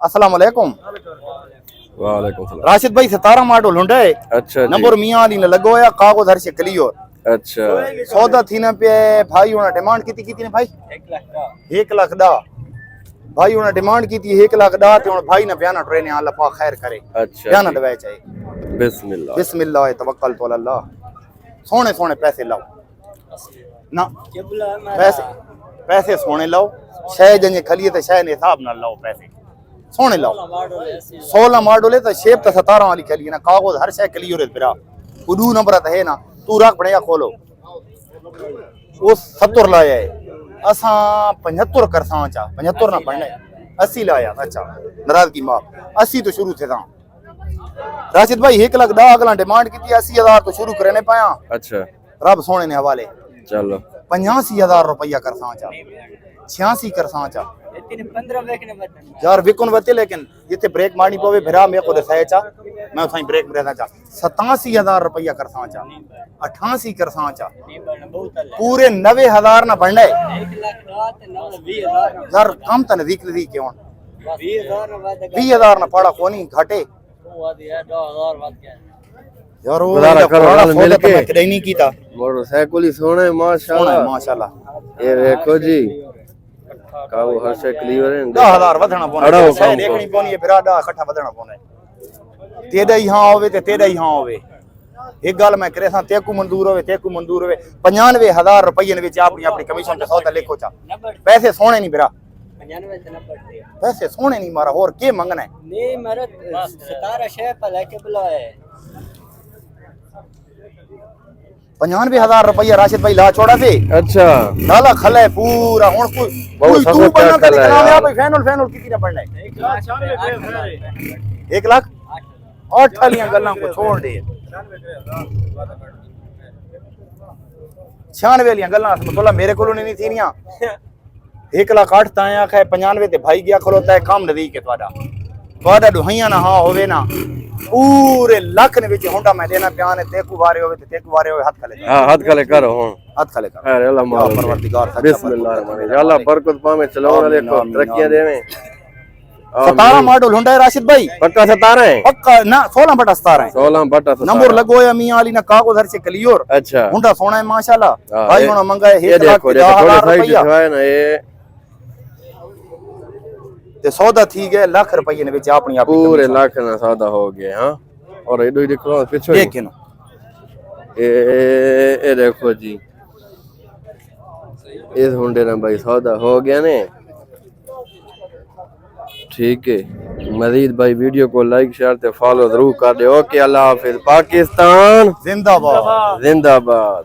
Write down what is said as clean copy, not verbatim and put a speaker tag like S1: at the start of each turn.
S1: अस्सलाम वालेकुम।
S2: वालेकुम सलाम।
S1: राशिद भाई 17 मॉडल हुंडई।
S2: अच्छा जी।
S1: नंबर मियां अली ने लगवाया कागज हर से क्लियर।
S2: अच्छा
S1: सौदा थी ना पे भाई उन्हें डिमांड की ने भाई 1 लाख दा भाई उन्हें डिमांड की थी 1 लाख दा ते उन भाई ने बयाना ट्रेन अल्लाह पाक खैर करे।
S2: अच्छा
S1: बयाना
S2: जी।
S1: दवाए चाहिए।
S2: बिस्मिल्लाह
S1: बिस्मिल्लाह तवक्कल तो अल्लाह। सोने सोने पैसे लाओ ना पैसे पैसे सोने लाओ शह जंजे खलिए ते शह ने हिसाब ना लाओ पैसे सोने लाओ 16 मॉडल है तो शेप तो 17 वाली खली ना कागज हर शह क्लियर है बिरा उदू नंबर तो है ना तू रख बढ़िया खोलो वो 70 लाया है असा 75 करसा चा 75 ना पढ़ना 80 लाया। अच्छा नाराज की माफ 80 तो शुरू थे था राशिद भाई 1 लाख 10 अगला डिमांड की थी 80,000 तो शुरू करने पाया।
S2: अच्छा
S1: रब सोने ने हवाले
S2: चलो
S1: 85,000 रुपया करसा चा 86 करसा चा यार विकुन बते लेकिन जिथे ब्रेक मारनी पवे फिरा मेरे को दसाया चा मैं उसाई ब्रेक रहना चा 87,000 रुपया करसा चा 88 करसा चा पूरे 90,000 ना बढ़ना है यार कम तो नजदीक नजदीक क्यों 20,000 ना पड़ा कोनी घाटे यार वो
S2: गुजारा करो नाल मिल के
S1: कदे नहीं कीता
S2: मोटरसाइकिल ही सोने माशाल्लाह
S1: माशाल्लाह
S2: ये देखो जी काऊ हर से क्लियर है
S1: 10,000 ਵਧਣਾ ਪੋਣਾ ਸਹੀ ਦੇਖਣੀ ਪੋਣੀ ਫਿਰ 10 ਇਕੱਠਾ ਵਧਣਾ ਪੋਣਾ ਤੇਰਾ ਹੀ ਹਾਂ ਹੋਵੇ ਤੇ ਤੇਰਾ ਹੀ ਹਾਂ ਹੋਵੇ ਇੱਕ ਗੱਲ ਮੈਂ ਕਰੇ ਸਾਂ ਤੇਕੂ ਮਨਜ਼ੂਰ ਹੋਵੇ 95,000 ਰੁਪਏ ਦੇ ਵਿੱਚ ਆਪਣੀ ਆਪਣੀ ਕਮਿਸ਼ਨ ਤੇ ਸੌਦਾ ਲਿਖੋ ਚਾ ਪੈਸੇ ਸੋਹਣੇ ਨਹੀਂ ਵੀਰਾ
S3: 95 ਤੇ 90
S1: पैसे सोने नहीं मारा और के मंगना है
S3: नहीं मारा 17 शेयर पर लेके बुलाए
S1: 95,000 रुपया राशिद भाई ला छोड़ा से।
S2: अच्छा
S1: नाला खला है पूरा हुन कोई तू बना के निकला है भाई फाइनल कितनी ना पड़ना है 1 लाख 8 वाली गल्लां को छोड़ दे 96 वाली गल्लां मतलब मेरे कोलों नहीं थीनियां 1 लाख 8 ताए आखे 95 ते भाई गया खलोता है काम नजदीक है ਤੁਹਾਡਾ ਦੁਹਾਈਆਂ ਨਾ ਹਾਂ ਹੋਵੇ ਨਾ पूरे लाख ने विच होंडा मैं देना प्यान है तेकू वारे होवे ते तेकू वारे होवे हाथ खले
S2: हां हाथ खले करो हुन
S1: हाथ खले कर
S2: अरे अल्लाह मार
S1: परवरदिगार
S2: बिस्मिल्लाह रहमान या अल्लाह बरकत पावे चलाओ वाले को तरक्कियां देवे
S1: 17 मॉडल हुंडा है राशिद भाई
S2: पक्का 17 है
S1: पक्का ना 16/17 है
S2: 16/17
S1: नंबर लगो या मियां अली ना कागज हर से क्लियर।
S2: अच्छा
S1: हुंडा सोना है माशाल्लाह भाई हुन मंगा है 1 लाख
S2: 10,000 रुपया ना ये
S1: ते सौदा थी गए लाख रुपये ने विच अपनी आप
S2: पूरे लाख ना सौदा हो गया हां और इधर देखो पीछे
S1: देखे ना
S2: ये देखो जी इस हुंडे ना भाई सौदा हो गया ने ठीक है। मजीद भाई वीडियो को लाइक शेयर ते फॉलो जरूर कर दे। ओके अल्लाह हाफिज। पाकिस्तान
S1: जिंदाबाद
S2: जिंदाबाद।